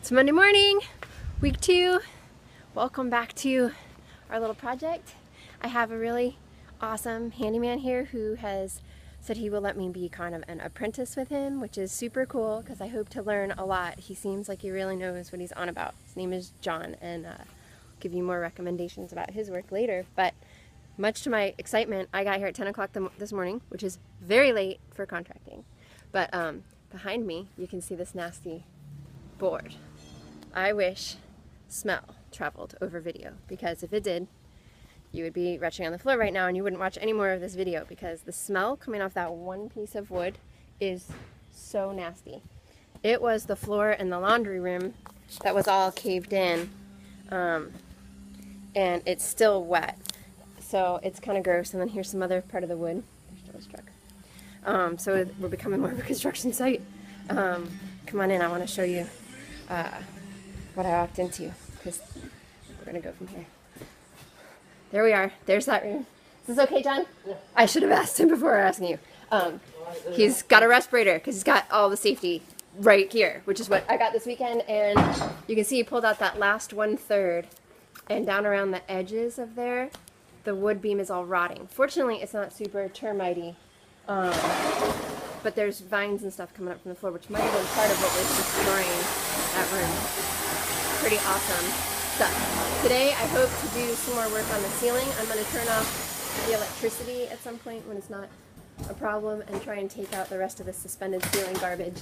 It's Monday morning, week 2. Welcome back to our little project. I have a really awesome handyman here who has said he will let me be kind of an apprentice with him, which is super cool because I hope to learn a lot. He seems like he really knows what he's on about. His name is John, and I'll give you more recommendations about his work later. But much to my excitement, I got here at 10 o'clock this morning, which is very late for contracting. But behind me, you can see this nasty board. I wish smell traveled over video, because if it did, you would be retching on the floor right now and you wouldn't watch any more of this video, because the smell coming off that one piece of wood is so nasty. It was the floor in the laundry room that was all caved in, and it's still wet, so it's kind of gross. And then here's some other part of the wood. There's Joe's truck. So we're becoming more of a construction site. Come on in, I want to show you what I walked into, because we're going to go from here. There we are. There's that room. Is this okay, John? Yeah. I should have asked him before asking you. He's got a respirator because he's got all the safety right here, which is what I got this weekend. And you can see he pulled out that last 1/3, and down around the edges of there, the wood beam is all rotting. Fortunately, it's not super termite-y, but there's vines and stuff coming up from the floor, which might have been part of what was destroying that room. Pretty awesome stuff. Today I hope to do some more work on the ceiling. I'm going to turn off the electricity at some point when it's not a problem and try and take out the rest of the suspended ceiling garbage.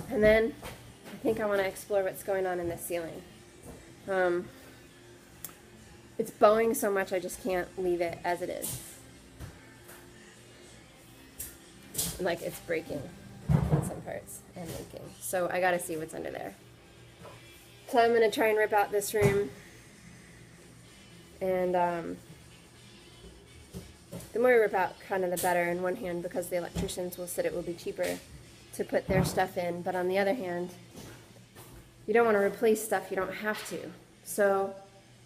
And then I think I want to explore what's going on in this ceiling. It's bowing so much I just can't leave it as it is. Like it's breaking in some parts and leaking. So I gotta see what's under there. So I'm gonna try and rip out this room, and the more we rip out, kind of the better in one hand, because the electricians will said it will be cheaper to put their stuff in, but on the other hand, you don't want to replace stuff you don't have to. So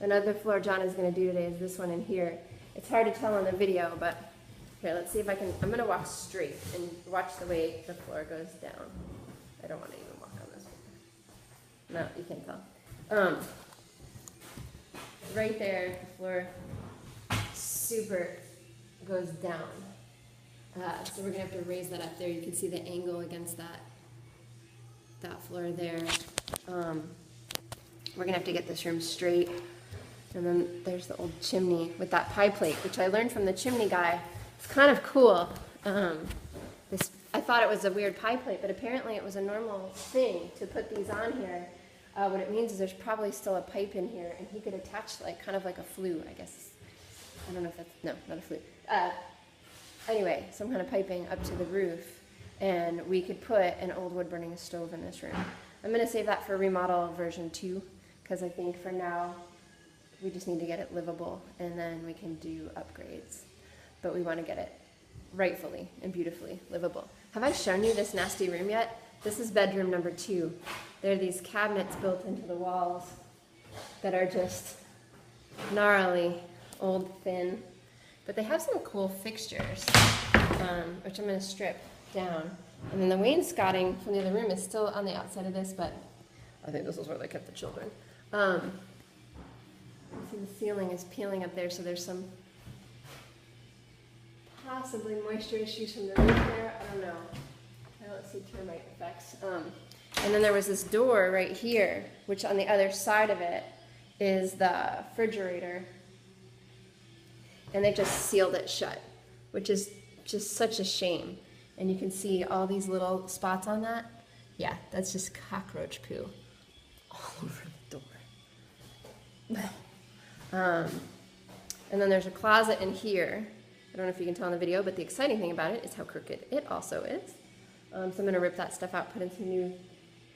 another floor John is going to do today is this one in here. It's hard to tell on the video, but here, let's see if I can. I'm going to walk straight and watch the way the floor goes down. I don't want to even walk on this one. No, you can't tell. Right there, the floor super goes down. So we're going to have to raise that up there. You can see the angle against that floor there. We're going to have to get this room straight. And then there's the old chimney with that pie plate, which I learned from the chimney guy. It's kind of cool. I thought it was a weird pie plate, but apparently it was a normal thing to put these on here. What it means is there's probably still a pipe in here, and he could attach kind of like a flue, I guess. I don't know if that's, no, not a flue. Anyway, some kind of piping up to the roof, and we could put an old wood burning stove in this room. I'm going to save that for remodel version 2, because I think for now we just need to get it livable, and then we can do upgrades. But we want to get it rightfully and beautifully livable. Have I shown you this nasty room yet? This is bedroom number 2. There are these cabinets built into the walls that are just gnarly, old, thin. But they have some cool fixtures, which I'm going to strip down. And then the wainscoting from the other room is still on the outside of this, but I think this is where they kept the children. See, the ceiling is peeling up there, so there's some possibly moisture issues from the roof there. I don't know. I don't see termite effects. And then there was this door right here, which on the other side of it is the refrigerator. And they just sealed it shut, which is just such a shame. And you can see all these little spots on that. Yeah, that's just cockroach poo all over the door. And then there's a closet in here. I don't know if you can tell in the video, but the exciting thing about it is how crooked it also is. So I'm going to rip that stuff out, put in some new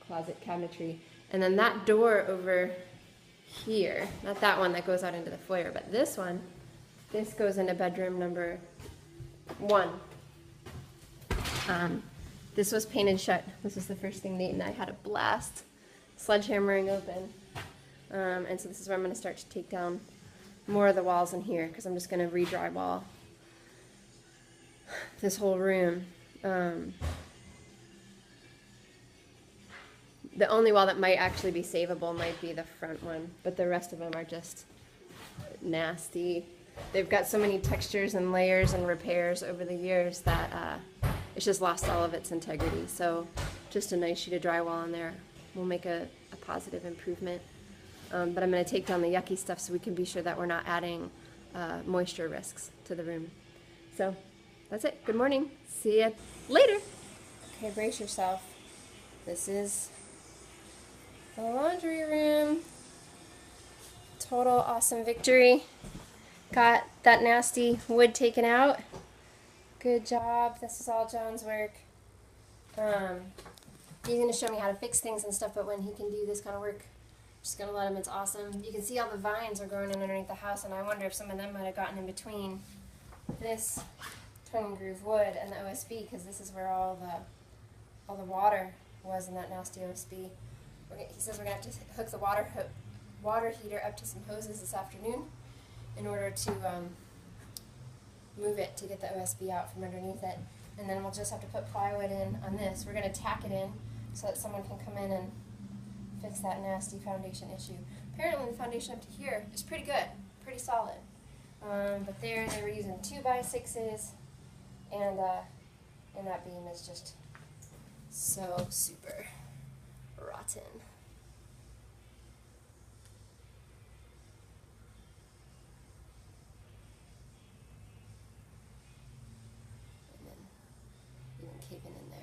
closet cabinetry. And then that door over here, not that one that goes out into the foyer, but this one, this goes into bedroom number 1. This was painted shut. This was the first thing Nate and I had a blast sledgehammering open. And so this is where I'm going to start to take down more of the walls in here, because I'm just going to re-drywall this whole room. The only wall that might actually be savable might be the front one, but the rest of them are just nasty. They've got so many textures and layers and repairs over the years that it's just lost all of its integrity. So just a nice sheet of drywall in there will make a positive improvement. But I'm going to take down the yucky stuff so we can be sure that we're not adding moisture risks to the room. So that's it. Good morning. See ya later. Okay, brace yourself. This is the laundry room. Total awesome victory. Got that nasty wood taken out. Good job. This is all John's work. He's going to show me how to fix things and stuff, but when he can do this kind of work, I'm just going to let him. It's awesome. You can see all the vines are growing in underneath the house, and I wonder if some of them might have gotten in between this tongue and groove wood and the OSB, because this is where all the water was in that nasty OSB. He says we're going to have to hook the water heater up to some hoses this afternoon in order to move it to get the OSB out from underneath it. And then we'll just have to put plywood in on this. We're going to tack it in so that someone can come in and fix that nasty foundation issue. Apparently the foundation up to here is pretty good, pretty solid. But there they were using 2x6s, and that beam is just so super rotten. And then even caving in there.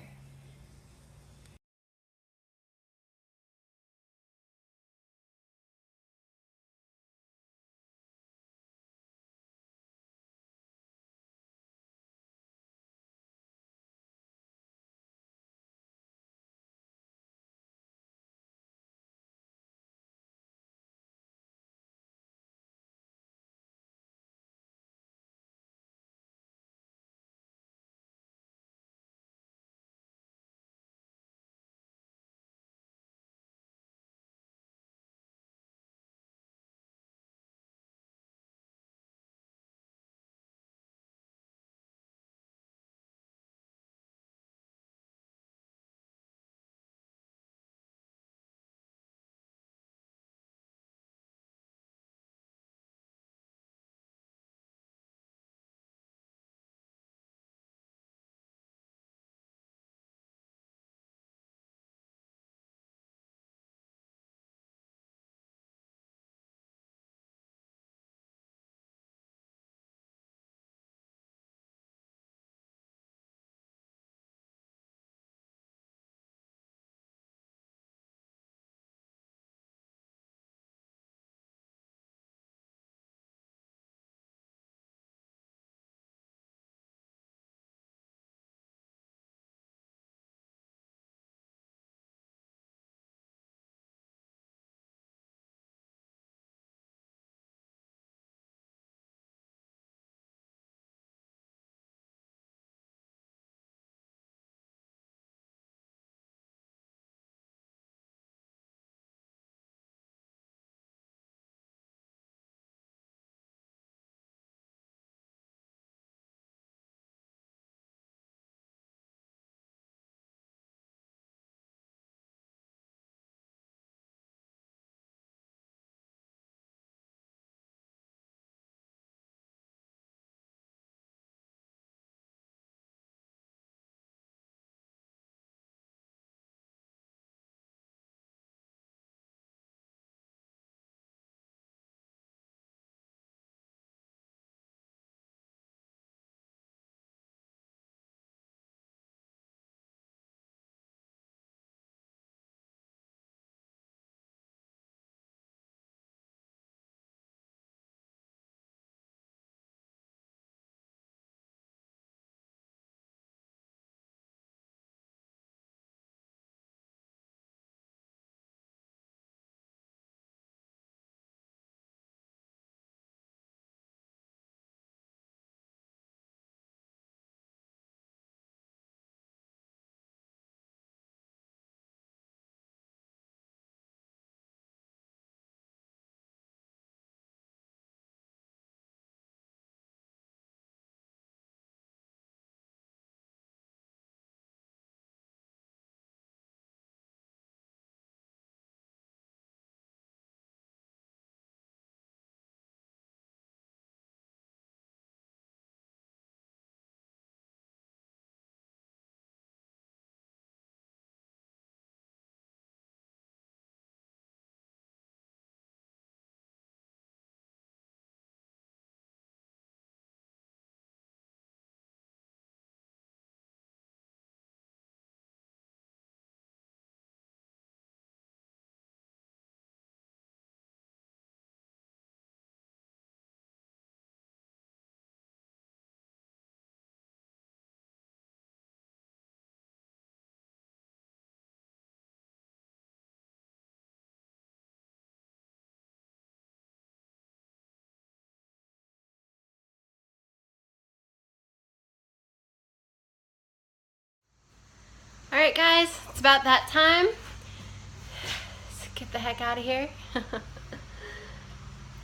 Alright guys, it's about that time. Let's get the heck out of here.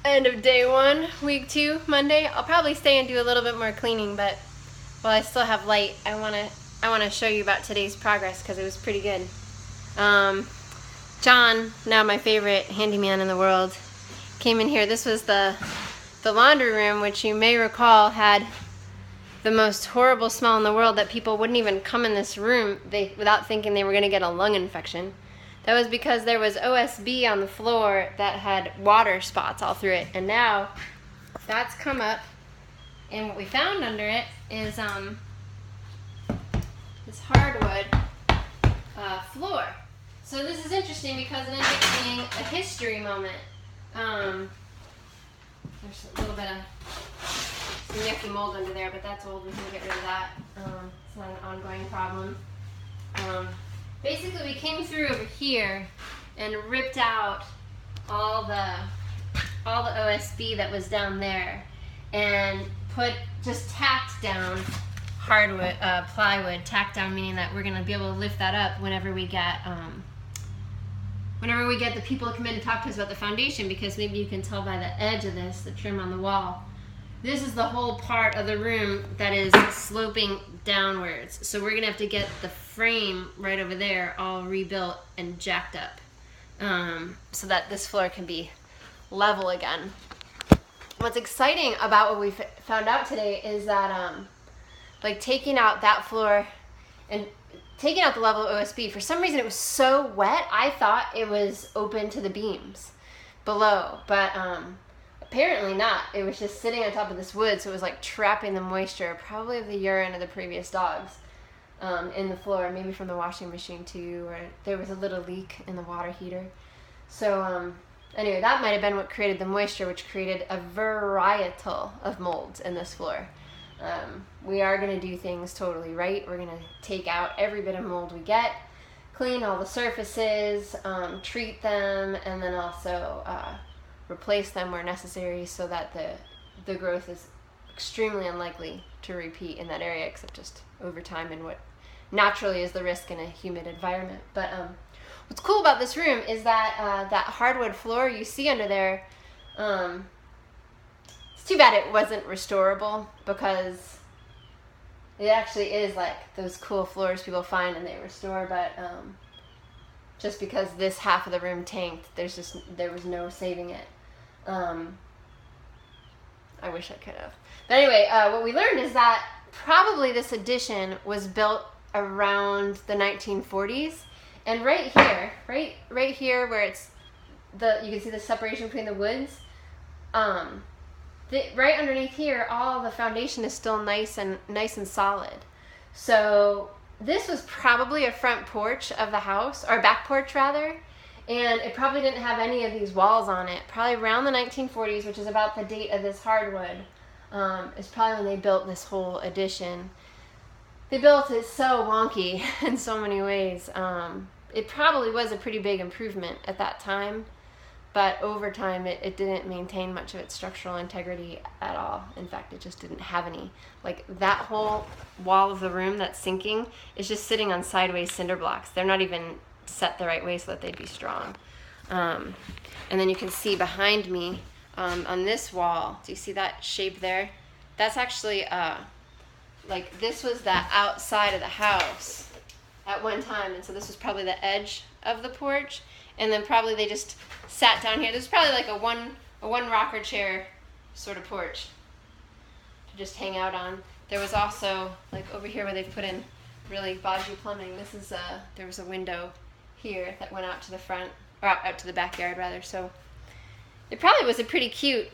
End of day 1, week 2, Monday. I'll probably stay and do a little bit more cleaning, but while I still have light, I wanna show you about today's progress because it was pretty good. John, now my favorite handyman in the world, came in here. This was the laundry room, which you may recall had the most horrible smell in the world, that people wouldn't even come in this room without thinking they were going to get a lung infection. That was because there was OSB on the floor that had water spots all through it, and now that's come up, and what we found under it is this hardwood floor. So this is interesting because it ends up being a history moment. There's a little bit of some yucky mold under there, but that's old. We can get rid of that. It's not an ongoing problem. Basically, we came through over here and ripped out all the OSB that was down there, and just tacked down hardwood, plywood. Tacked down meaning that we're going to be able to lift that up whenever we get the people to come in and talk to us about the foundation, because maybe you can tell by the edge of this, the trim on the wall. This is the whole part of the room that is sloping downwards. So we're gonna have to get the frame right over there all rebuilt and jacked up, so that this floor can be level again. What's exciting about what we found out today is that like taking out that floor and taking out the level of OSB, for some reason it was so wet, I thought it was open to the beams below, but apparently not. It was just sitting on top of this wood, so it was like trapping the moisture, probably of the urine of the previous dogs, in the floor, maybe from the washing machine too, or there was a little leak in the water heater. So anyway, that might have been what created the moisture, which created a varietal of molds in this floor. We are going to do things totally right. We're going to take out every bit of mold we get, clean all the surfaces, treat them, and then also replace them where necessary, so that the growth is extremely unlikely to repeat in that area, except just over time and what naturally is the risk in a humid environment. But what's cool about this room is that that hardwood floor you see under there, it's too bad it wasn't restorable, because it actually is like those cool floors people find and they restore, but just because this half of the room tanked, there was no saving it. I wish I could have. But anyway, what we learned is that probably this addition was built around the 1940s, and right here where it's you can see the separation between the woods. Right underneath here, all the foundation is still nice and solid. So this was probably a front porch of the house, or back porch rather, and it probably didn't have any of these walls on it. Probably around the 1940s, which is about the date of this hardwood, is probably when they built this whole addition. They built it so wonky in so many ways. It probably was a pretty big improvement at that time, but over time it didn't maintain much of its structural integrity at all. In fact, it just didn't have any. Like that whole wall of the room that's sinking is just sitting on sideways cinder blocks. They're not even set the right way so that they'd be strong. And then you can see behind me on this wall, do you see that shape there? That's actually, like this was the outside of the house at one time, and so this was probably the edge of the porch, and then probably they just sat down here. This is probably like a one rocker chair sort of porch to just hang out on. There was also, like over here where they've put in really bodgy plumbing, this is there was a window here that went out to the front, or out to the backyard rather, so it probably was a pretty cute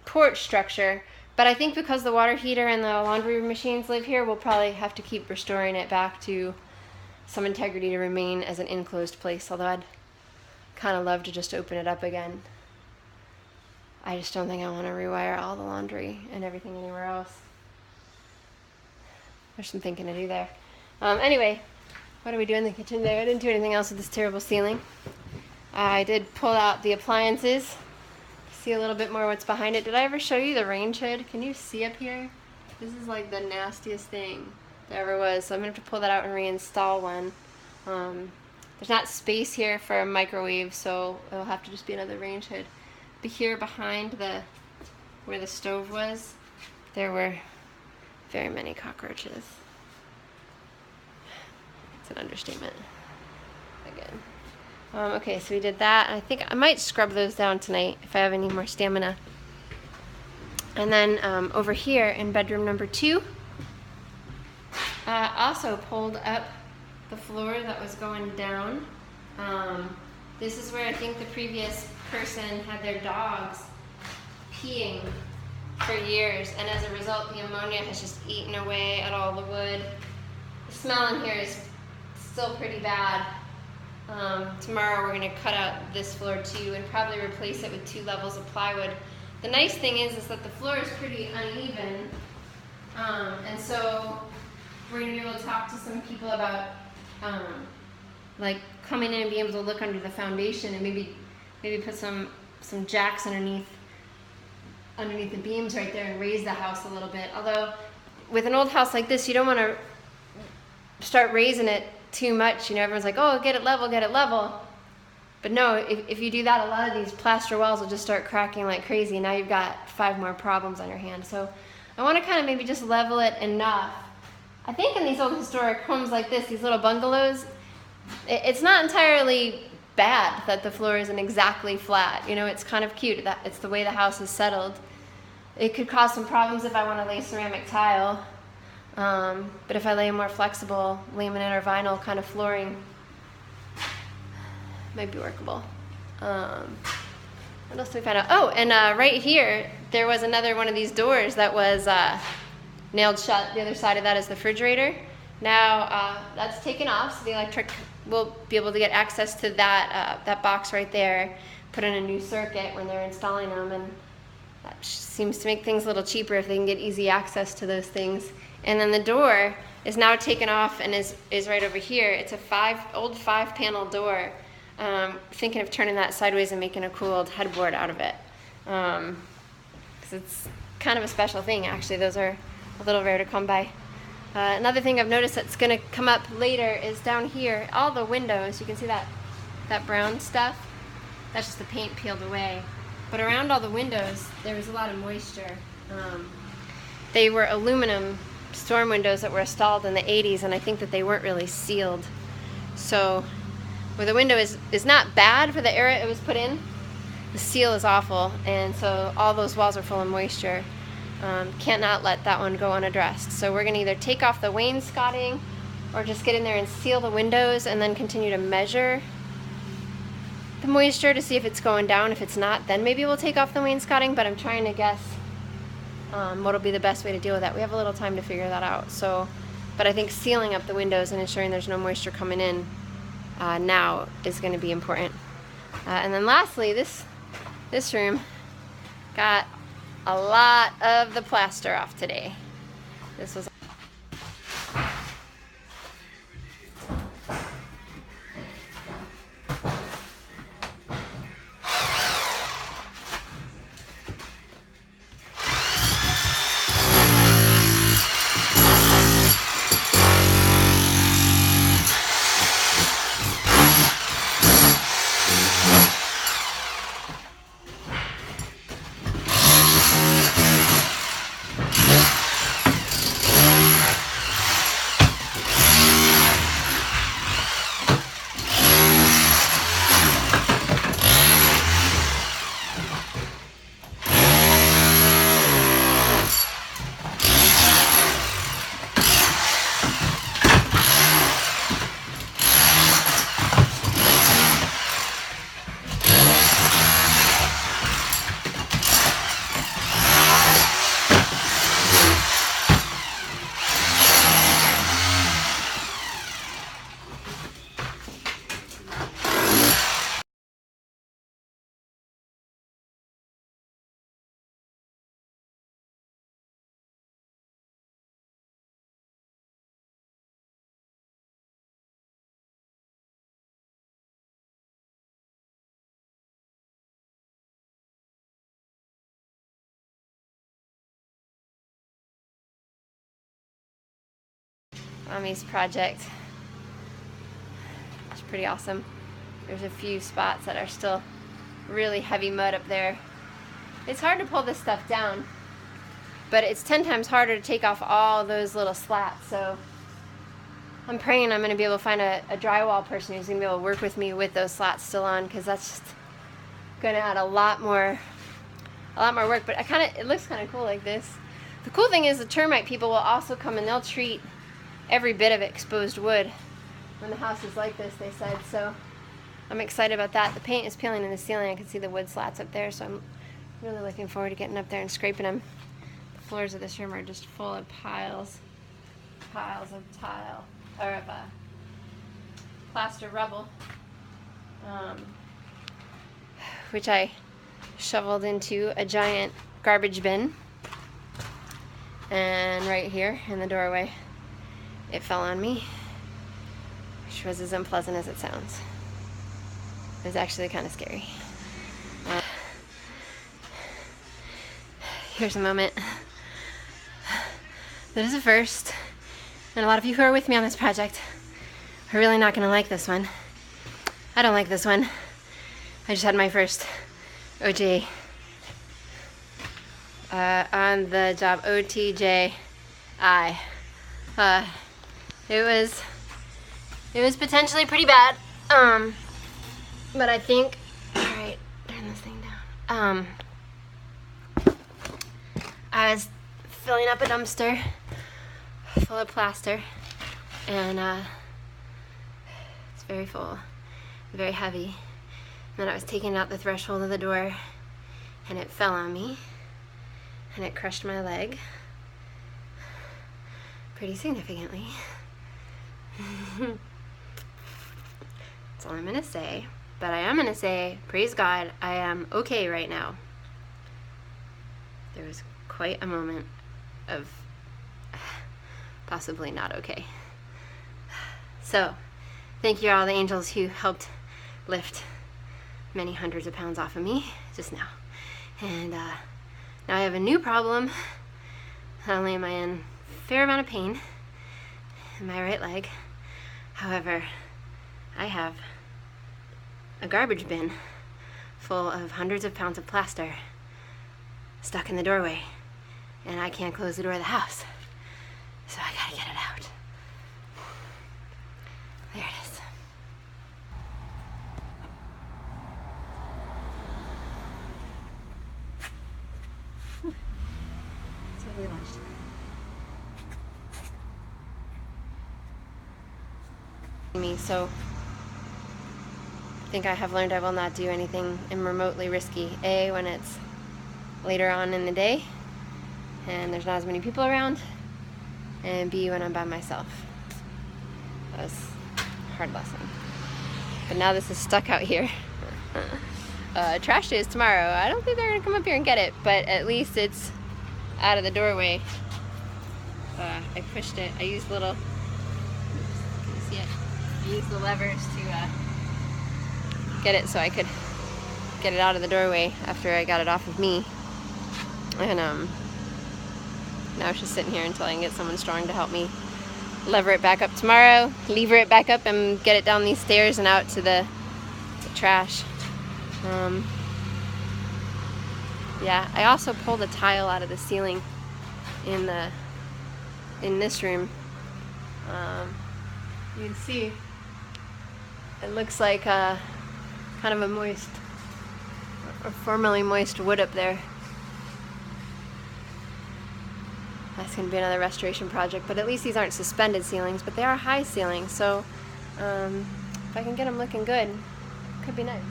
porch structure, but I think because the water heater and the laundry machines live here, we'll probably have to keep restoring it back to some integrity to remain as an enclosed place, although I'd kind of love to just open it up again. I just don't think I want to rewire all the laundry and everything anywhere else. There's some thinking to do there. Anyway, what do we do in the kitchen there? I didn't do anything else with this terrible ceiling. I did pull out the appliances. See a little bit more what's behind it. Did I ever show you the range hood? Can you see up here? This is like the nastiest thing there ever was. So I'm going to have to pull that out and reinstall one. There's not space here for a microwave, so it'll have to just be another range hood. But here behind where the stove was, there were very many cockroaches. It's an understatement. Again. Okay, so we did that. I think I might scrub those down tonight if I have any more stamina. And then over here in bedroom number 2, also pulled up the floor that was going down. This is where I think the previous person had their dogs peeing for years, and as a result the ammonia has just eaten away at all the wood. The smell in here is still pretty bad. Tomorrow we're going to cut out this floor too and probably replace it with 2 levels of plywood. The nice thing is that the floor is pretty uneven, and so we're going to be able to talk to some people about like coming in and being able to look under the foundation and maybe put some jacks underneath the beams right there and raise the house a little bit. Although with an old house like this, you don't want to start raising it too much. You know, everyone's like, oh, get it level, get it level. But no, if you do that, a lot of these plaster walls will just start cracking like crazy, and now you've got 5 more problems on your hands. So I want to kind of maybe just level it enough. I think in these old historic homes like this, these little bungalows, it's not entirely bad that the floor isn't exactly flat. You know, it's kind of cute that it's the way the house is settled. It could cause some problems if I want to lay ceramic tile, but if I lay a more flexible laminate or vinyl kind of flooring, it might be workable. What else did we find out? Oh, and right here there was another one of these doors that was nailed shut. The other side of that is the refrigerator. Now that's taken off, so the electric will be able to get access to that box right there, put in a new circuit when they're installing them, and that seems to make things a little cheaper if they can get easy access to those things. And then the door is now taken off and is right over here. It's a old 5-panel door. Thinking of turning that sideways and making a cool old headboard out of it. Because it's kind of a special thing, actually. Those are a little rare to come by. Another thing I've noticed that's going to come up later is down here, all the windows, you can see that brown stuff? That's just the paint peeled away. But around all the windows, there was a lot of moisture. They were aluminum storm windows that were installed in the 80s, and I think that they weren't really sealed. So where the window is not bad for the era it was put in, the seal is awful, and so all those walls are full of moisture. Cannot let that one go unaddressed. So we're going to either take off the wainscoting or just get in there and seal the windows and then continue to measure the moisture to see if it's going down. If it's not, then maybe we'll take off the wainscoting, but I'm trying to guess what'll be the best way to deal with that. We have a little time to figure that out. So, but I think sealing up the windows and ensuring there's no moisture coming in now is going to be important. And then lastly, this room got a lot of the plaster off today. This was Mommy's project. pretty awesome. There's a few spots that are still really heavy mud up there. It's hard to pull this stuff down, but it's 10 times harder to take off all those little slats. So I'm praying I'm going to be able to find a drywall person who's going to be able to work with me with those slats still on, because that's just going to add a lot more work. But it looks kind of cool like this. The cool thing is the termite people will also come and they'll treat every bit of exposed wood when the house is like this, they said. So I'm excited about that. The paint is peeling in the ceiling. I can see the wood slats up there, so I'm really looking forward to getting up there and scraping them. The floors of this room are just full of piles of tile, or of plaster rubble, which I shoveled into a giant garbage bin. And right here in the doorway, it fell on me, which was as unpleasant as it sounds. It was actually kind of scary. Here's a moment that is a first, and a lot of you who are with me on this project are really not going to like this one. I don't like this one. I just had my first OJ on the job, OTJI. It was potentially pretty bad, but I think, alright, turn this thing down. I was filling up a dumpster full of plaster, and it's very full, very heavy. And then I was taking out the threshold of the door, and it fell on me, and it crushed my leg pretty significantly. That's all I'm gonna say. But I am gonna say, praise God, I am okay right now. There was quite a moment of possibly not okay. So, thank you to all the angels who helped lift many hundreds of pounds off of me just now. And now I have a new problem. Not only am I in a fair amount of pain in my right leg, however, I have a garbage bin full of hundreds of pounds of plaster stuck in the doorway, and I can't close the door of the house, so I gotta get it out. There it is. It's totally lunchtime. So I think I have learned I will not do anything remotely risky. A, when it's later on in the day and there's not as many people around, and B, when I'm by myself. That was a hard lesson. But now this is stuck out here. Trash day is tomorrow. I don't think they're gonna come up here and get it, but at least it's out of the doorway. I pushed it. I used little, can you see it? I used the levers to get it so I could get it out of the doorway after I got it off of me. And now it's just sitting here until I can get someone strong to help me lever it back up tomorrow, lever it back up and get it down these stairs and out to the trash. Yeah, I also pulled a tile out of the ceiling in this room. You can see it looks like kind of a moist, or formerly moist wood up there. That's going to be another restoration project, but at least these aren't suspended ceilings, but they are high ceilings, so if I can get them looking good, it could be nice.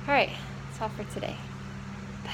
Alright, that's all for today. Bye.